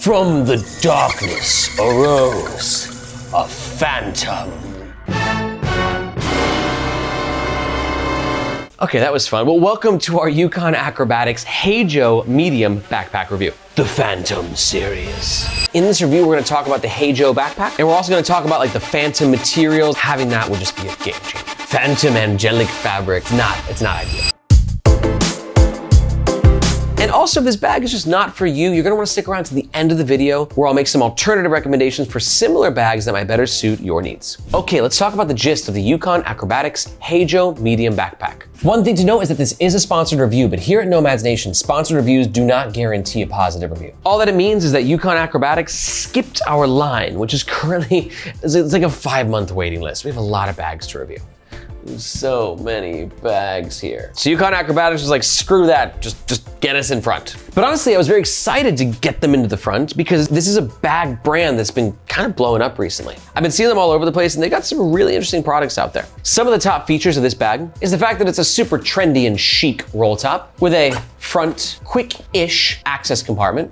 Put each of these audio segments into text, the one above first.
From the darkness arose a phantom. Okay, that was fun. Well, welcome to our Ucon Acrobatics Hajo medium backpack review, the Phantom series. In this review, we're gonna talk about the Hajo backpack, and we're also gonna talk about like the Phantom materials. Having that will just be a game changer. Phantom angelic fabric, it's not ideal. And also, if this bag is just not for you, you're gonna wanna stick around to the end of the video where I'll make some alternative recommendations for similar bags that might better suit your needs. Okay, let's talk about the gist of the Ucon Acrobatics Hajo medium backpack. One thing to note is that this is a sponsored review, but here at Nomads Nation, sponsored reviews do not guarantee a positive review. All that it means is that Ucon Acrobatics skipped our line, which is currently, it's like a 5-month waiting list. We have a lot of bags to review. So many bags here. So Ucon Acrobatics was like, screw that, just get us in front. But honestly, I was very excited to get them into the front because this is a bag brand that's been kind of blowing up recently. I've been seeing them all over the place and they got some really interesting products out there. Some of the top features of this bag is the fact that it's a super trendy and chic roll top with a front quick-ish access compartment,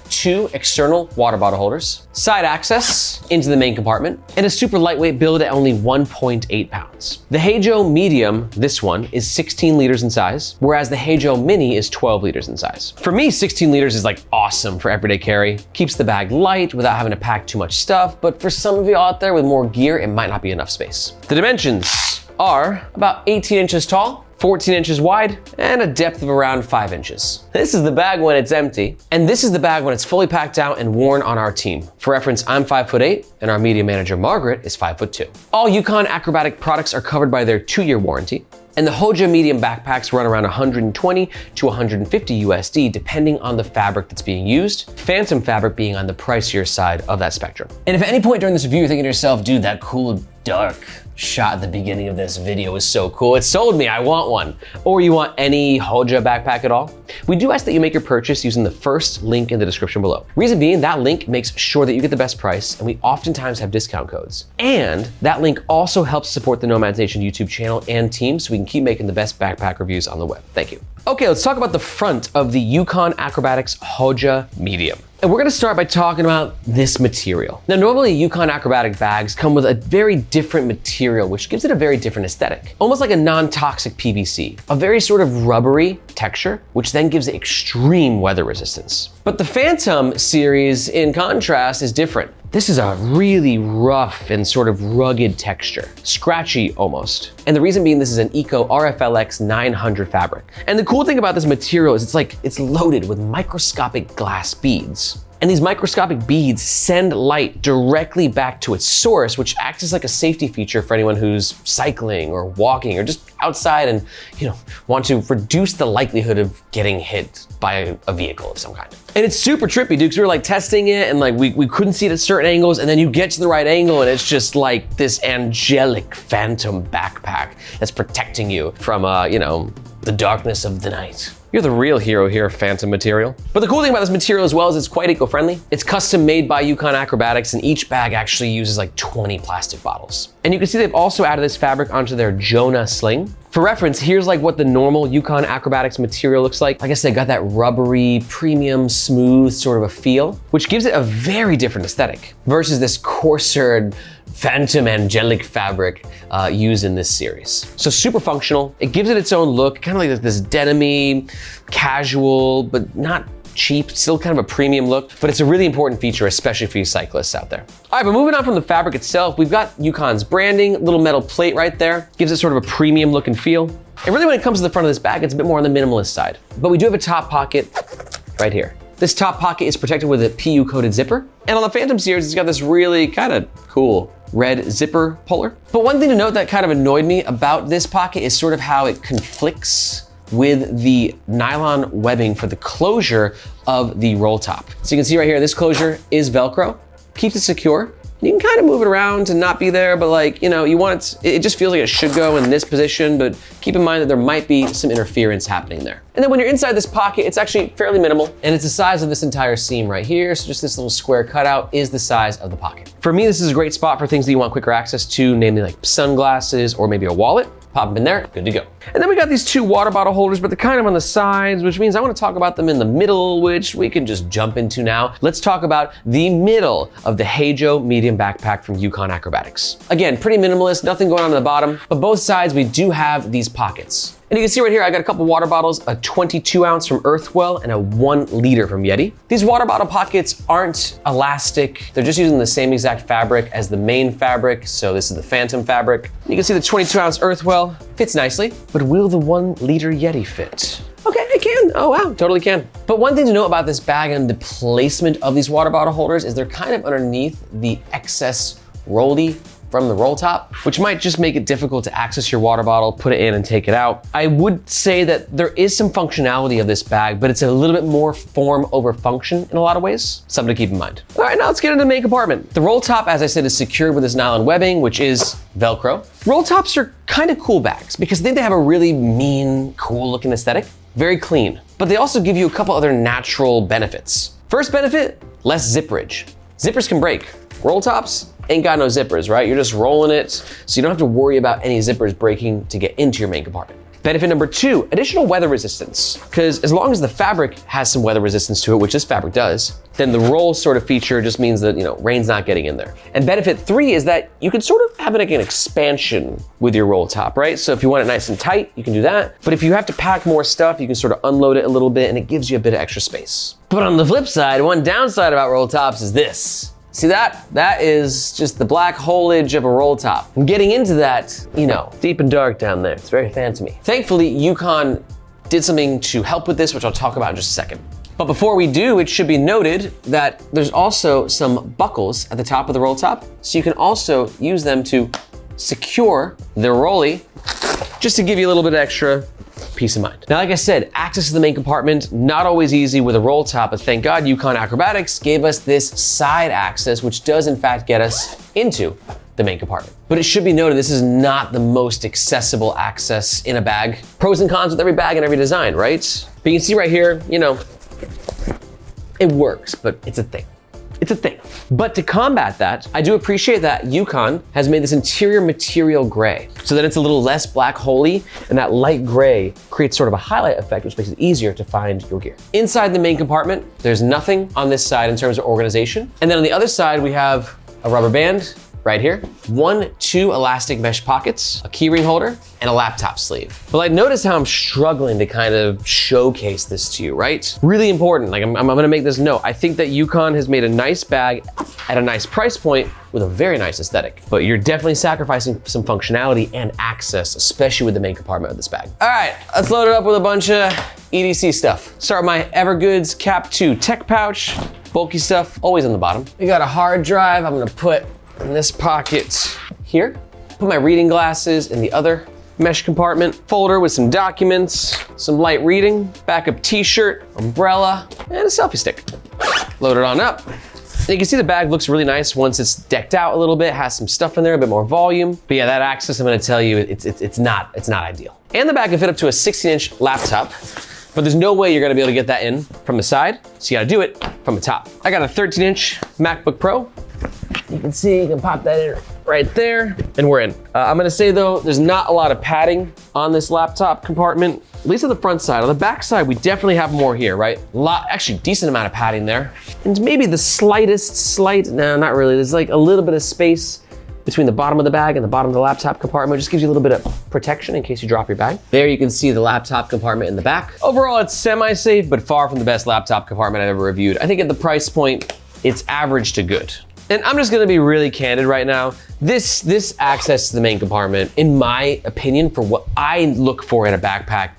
2 external water bottle holders, side access into the main compartment, and a super lightweight build at only 1.8 pounds. The Hajo medium, this one, is 16 liters in size, whereas the Hajo mini is 12 liters in size. For me, 16 liters is like awesome for everyday carry. Keeps the bag light without having to pack too much stuff, but for some of you out there with more gear, it might not be enough space. The dimensions are about 18 inches tall, 14 inches wide, and a depth of around 5 inches. This is the bag when it's empty, and this is the bag when it's fully packed out and worn on our team. For reference, I'm 5'8", and our media manager, Margaret, is 5'2". All Ucon Acrobatic products are covered by their 2-year warranty, and the Hajo medium backpacks run around 120 to 150 USD, depending on the fabric that's being used, Phantom fabric being on the pricier side of that spectrum. And if at any point during this review you're thinking to yourself, dude, that cool dark shot at the beginning of this video is so cool, it sold me, I want one. Or you want any Hajo backpack at all? We do ask that you make your purchase using the first link in the description below. Reason being, that link makes sure that you get the best price, and we oftentimes have discount codes. And that link also helps support the Nomads Nation YouTube channel and team so we can keep making the best backpack reviews on the web. Thank you. Okay, let's talk about the front of the Ucon Acrobatics Hajo medium. And we're gonna start by talking about this material. Now, normally Ucon Acrobatic bags come with a very different material, which gives it a very different aesthetic. Almost like a non-toxic PVC, a very sort of rubbery texture, which then gives it extreme weather resistance. But the Phantom series, in contrast, is different. This is a really rough and sort of rugged texture, scratchy almost. And the reason being, this is an Eco RFLX 900 fabric. And the cool thing about this material is it's loaded with microscopic glass beads. And these microscopic beads send light directly back to its source, which acts as like a safety feature for anyone who's cycling or walking or just outside and, want to reduce the likelihood of getting hit by a vehicle of some kind. And it's super trippy, dude, because we were like testing it and like we couldn't see it at certain angles, and then you get to the right angle and it's just like this angelic Phantom backpack that's protecting you from, the darkness of the night. You're the real hero here, Phantom material. But the cool thing about this material as well is it's quite eco-friendly. It's custom made by Ucon Acrobatics, and each bag actually uses like 20 plastic bottles. And you can see they've also added this fabric onto their Jonah sling. For reference, here's like what the normal Ucon Acrobatics material looks like. Like I said, got that rubbery, premium, smooth sort of a feel, which gives it a very different aesthetic versus this coarser, Phantom angelic fabric used in this series. So super functional. It gives it its own look, kind of like this denim-y, casual, but not cheap, still kind of a premium look, but it's a really important feature, especially for you cyclists out there. All right, but moving on from the fabric itself, we've got Ucon's branding, little metal plate right there, gives it sort of a premium look and feel. And really when it comes to the front of this bag, it's a bit more on the minimalist side. But we do have a top pocket right here. This top pocket is protected with a PU coated zipper. And on the Phantom series, it's got this really kind of cool red zipper puller. But one thing to note that kind of annoyed me about this pocket is sort of how it conflicts with the nylon webbing for the closure of the roll top. So you can see right here, this closure is Velcro, keeps it secure. You can kind of move it around to not be there, but like, you want it just feels like it should go in this position, but keep in mind that there might be some interference happening there. And then when you're inside this pocket, it's actually fairly minimal, and it's the size of this entire seam right here. So just this little square cutout is the size of the pocket. For me, this is a great spot for things that you want quicker access to, namely like sunglasses or maybe a wallet. Pop them in there, good to go. And then we got these 2 water bottle holders, but they're kind of on the sides, which means I want to talk about them in the middle, which we can just jump into now. Let's talk about the middle of the Hajo medium backpack from Ucon Acrobatics. Again, pretty minimalist, nothing going on the bottom, but both sides we do have these pockets. And you can see right here, I got a couple water bottles, a 22 ounce from Earthwell and a 1 liter from Yeti. These water bottle pockets aren't elastic. They're just using the same exact fabric as the main fabric. So this is the Phantom fabric. You can see the 22 ounce Earthwell fits nicely, but will the 1 liter Yeti fit? Okay, it can. Oh wow, totally can. But one thing to know about this bag and the placement of these water bottle holders is they're kind of underneath the excess rolly from the roll top, which might just make it difficult to access your water bottle, put it in and take it out. I would say that there is some functionality of this bag, but it's a little bit more form over function in a lot of ways. Something to keep in mind. All right, now let's get into the main compartment. The roll top, as I said, is secured with this nylon webbing, which is Velcro. Roll tops are kind of cool bags because I think they have a really mean, cool looking aesthetic. Very clean, but they also give you a couple other natural benefits. First benefit, less zipperage. Zippers can break. Roll tops, ain't got no zippers, right? You're just rolling it, so you don't have to worry about any zippers breaking to get into your main compartment. Benefit number 2, additional weather resistance. Because as long as the fabric has some weather resistance to it, which this fabric does, then the roll sort of feature just means that, rain's not getting in there. And benefit 3 is that you can sort of have like an expansion with your roll top, right? So if you want it nice and tight, you can do that. But if you have to pack more stuff, you can sort of unload it a little bit and it gives you a bit of extra space. But on the flip side, one downside about roll tops is this. See that? That is just the black holage of a roll top. I'm getting into that, deep and dark down there. It's very phantomy. Thankfully, Ucon did something to help with this, which I'll talk about in just a second. But before we do, it should be noted that there's also some buckles at the top of the roll top. So you can also use them to secure the rolly, just to give you a little bit extra peace of mind. Now, like I said, access to the main compartment, not always easy with a roll top, but thank God Ucon Acrobatics gave us this side access, which does in fact get us into the main compartment. But it should be noted, this is not the most accessible access in a bag. Pros and cons with every bag and every design, right? But you can see right here, it works, but it's a thing. It's a thing. But to combat that, I do appreciate that Ucon has made this interior material gray so that it's a little less black holy, and that light gray creates sort of a highlight effect, which makes it easier to find your gear. Inside the main compartment, there's nothing on this side in terms of organization. And then on the other side, we have a rubber band right here, 2 elastic mesh pockets, a keyring holder, and a laptop sleeve. But notice how I'm struggling to kind of showcase this to you, right? Really important, I'm gonna make this note. I think that Ucon has made a nice bag at a nice price point with a very nice aesthetic, but you're definitely sacrificing some functionality and access, especially with the main compartment of this bag. All right, let's load it up with a bunch of EDC stuff. Start with my Evergoods Cap 2 tech pouch, bulky stuff, always on the bottom. We got a hard drive I'm gonna put in this pocket here. Put my reading glasses in the other mesh compartment. Folder with some documents, some light reading, backup t-shirt, umbrella, and a selfie stick. Load it on up. And you can see the bag looks really nice once it's decked out a little bit, has some stuff in there, a bit more volume. But yeah, that access, I'm gonna tell you, it's not ideal. And the bag can fit up to a 16-inch laptop, but there's no way you're gonna be able to get that in from the side, so you gotta do it from the top. I got a 13-inch MacBook Pro. You can see, you can pop that in right there, and we're in. I'm gonna say though, there's not a lot of padding on this laptop compartment, at least on the front side. On the back side, we definitely have more here, right? Actually decent amount of padding there. And maybe the slight, no, not really. There's like a little bit of space between the bottom of the bag and the bottom of the laptop compartment. Just gives you a little bit of protection in case you drop your bag. There you can see the laptop compartment in the back. Overall, it's semi-safe, but far from the best laptop compartment I've ever reviewed. I think at the price point, it's average to good. And I'm just gonna be really candid right now. This access to the main compartment, in my opinion, for what I look for in a backpack,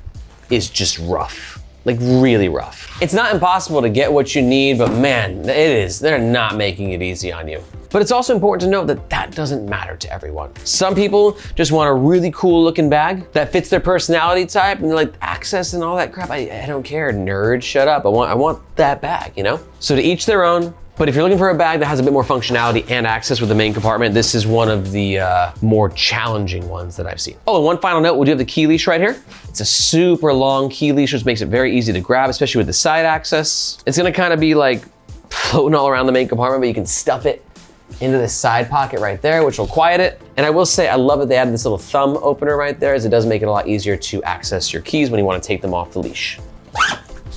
is just rough, like really rough. It's not impossible to get what you need, but man, it is. They're not making it easy on you. But it's also important to note that that doesn't matter to everyone. Some people just want a really cool looking bag that fits their personality type, and they're like, access and all that crap, I don't care, nerd, shut up. I want that bag, So to each their own. But if you're looking for a bag that has a bit more functionality and access with the main compartment, this is one of the more challenging ones that I've seen. Oh, and one final note, we do have the key leash right here. It's a super long key leash, which makes it very easy to grab, especially with the side access. It's gonna kind of be like floating all around the main compartment, but you can stuff it into this side pocket right there, which will quiet it. And I will say, I love that they added this little thumb opener right there, as it does make it a lot easier to access your keys when you want to take them off the leash.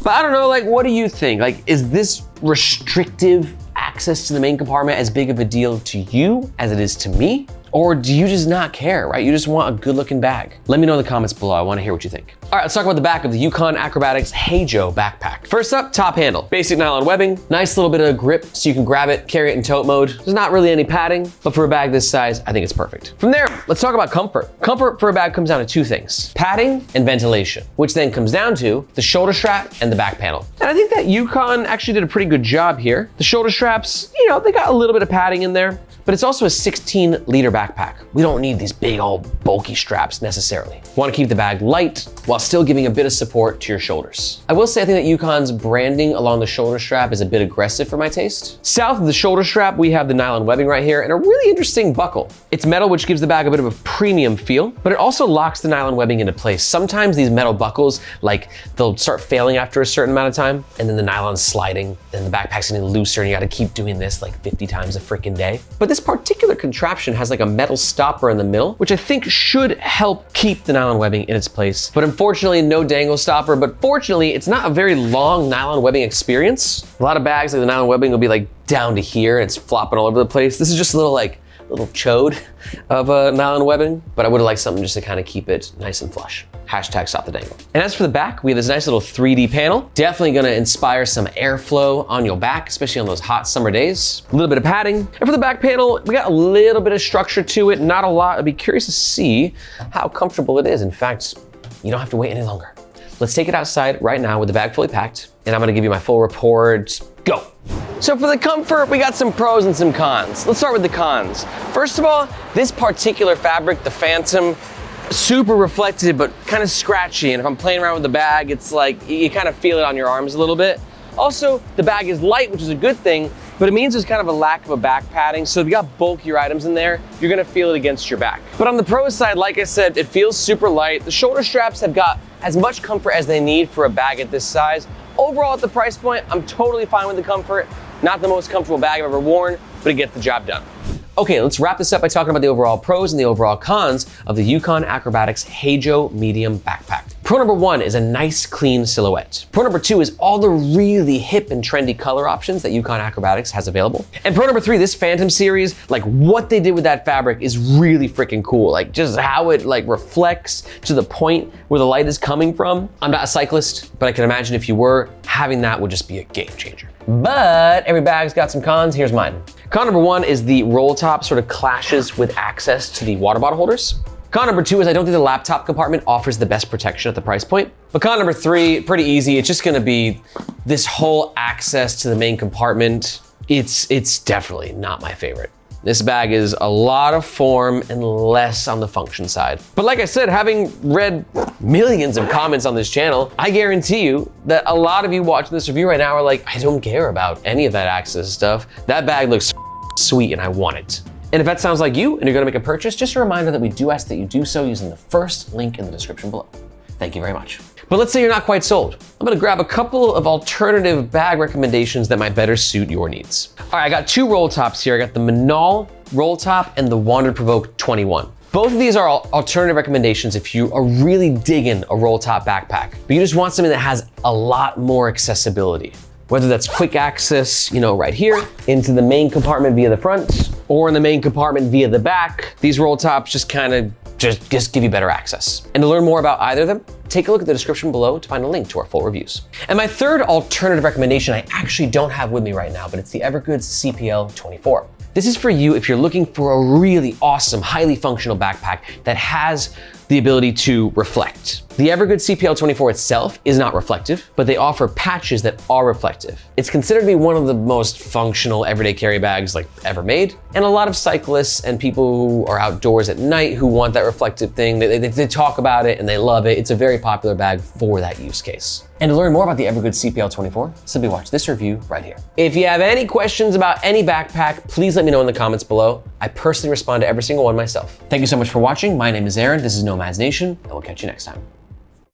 But I don't know, like, what do you think? Like, is this restrictive access to the main compartment as big of a deal to you as it is to me? Or do you just not care, right? You just want a good looking bag. Let me know in the comments below. I wanna hear what you think. All right, let's talk about the back of the Ucon Acrobatics Hajo backpack. First up, top handle. Basic nylon webbing, nice little bit of grip so you can grab it, carry it in tote mode. There's not really any padding, but for a bag this size, I think it's perfect. From there, let's talk about comfort. Comfort for a bag comes down to two things, padding and ventilation, which then comes down to the shoulder strap and the back panel. And I think that Ucon actually did a pretty good job here. The shoulder straps, you know, they got a little bit of padding in there, but it's also a 16-liter backpack. We don't need these big old bulky straps necessarily. Want to keep the bag light while still giving a bit of support to your shoulders. I will say I think that Ucon's branding along the shoulder strap is a bit aggressive for my taste. South of the shoulder strap, we have the nylon webbing right here and a really interesting buckle. It's metal, which gives the bag a bit of a premium feel, but it also locks the nylon webbing into place. Sometimes these metal buckles, like they'll start failing after a certain amount of time and then the nylon's sliding and the backpack's getting looser and you gotta keep doing this like 50 times a freaking day. But this particular contraption has like a metal stopper in the middle, which I think should help keep the nylon webbing in its place. But unfortunately, no dangle stopper, but fortunately, it's not a very long nylon webbing experience. A lot of bags, like the nylon webbing will be like down to here and it's flopping all over the place. This is just a little chode of nylon webbing, but I would have liked something just to kind of keep it nice and flush. Hashtag stop the dangle. And as for the back, we have this nice little 3D panel. Definitely gonna inspire some airflow on your back, especially on those hot summer days. A little bit of padding. And for the back panel, we got a little bit of structure to it, not a lot. I'd be curious to see how comfortable it is. In fact, you don't have to wait any longer. Let's take it outside right now with the bag fully packed, and I'm gonna give you my full report. Go. So for the comfort, we got some pros and some cons. Let's start with the cons. First of all, this particular fabric, the Phantom, super reflective, but kind of scratchy. And if I'm playing around with the bag, it's like, you kind of feel it on your arms a little bit. Also, the bag is light, which is a good thing, but it means there's kind of a lack of a back padding. So if you got bulkier items in there, you're gonna feel it against your back. But on the pro side, like I said, it feels super light. The shoulder straps have got as much comfort as they need for a bag at this size. Overall, at the price point, I'm totally fine with the comfort. Not the most comfortable bag I've ever worn, but it gets the job done. Okay, let's wrap this up by talking about the overall pros and the overall cons of the Ucon Acrobatics Hajo Medium Backpack. Pro number one is a nice, clean silhouette. Pro number two is all the really hip and trendy color options that Ucon Acrobatics has available. And pro number three, this Phantom series, like what they did with that fabric is really freaking cool. Like just how it like reflects to the point where the light is coming from. I'm not a cyclist, but I can imagine if you were, having that would just be a game changer. But every bag's got some cons. Here's mine. Con number one is the roll top sort of clashes with access to the water bottle holders. Con number two is I don't think the laptop compartment offers the best protection at the price point. But con number three, pretty easy. It's just gonna be this whole access to the main compartment. It's definitely not my favorite. This bag is a lot of form and less on the function side. But like I said, having read millions of comments on this channel, I guarantee you that a lot of you watching this review right now are like, I don't care about any of that access stuff. That bag looks sweet and I want it. And if that sounds like you and you're gonna make a purchase, just a reminder that we do ask that you do so using the first link in the description below. Thank you very much. But let's say you're not quite sold. I'm gonna grab a couple of alternative bag recommendations that might better suit your needs. All right, I got two roll tops here. I got the Minaal Rolltop and the WANDRD 21. Both of these are alternative recommendations if you are really digging a roll top backpack, but you just want something that has a lot more accessibility. Whether that's quick access, you know, right here into the main compartment via the front or in the main compartment via the back, these roll tops just kind of just give you better access. And to learn more about either of them, take a look at the description below to find a link to our full reviews. And my third alternative recommendation I actually don't have with me right now, but it's the Evergoods CPL 24. This is for you if you're looking for a really awesome, highly functional backpack that has the ability to reflect. The Evergoods CPL 24 itself is not reflective, but they offer patches that are reflective. It's considered to be one of the most functional everyday carry bags like ever made. And a lot of cyclists and people who are outdoors at night who want that reflective thing, they talk about it and they love it. It's a very popular bag for that use case. And to learn more about the Evergoods CPL 24, simply watch this review right here. If you have any questions about any backpack, please let me know in the comments below. I personally respond to every single one myself. Thank you so much for watching. My name is Aaron, this is Nomads Nation, and we'll catch you next time.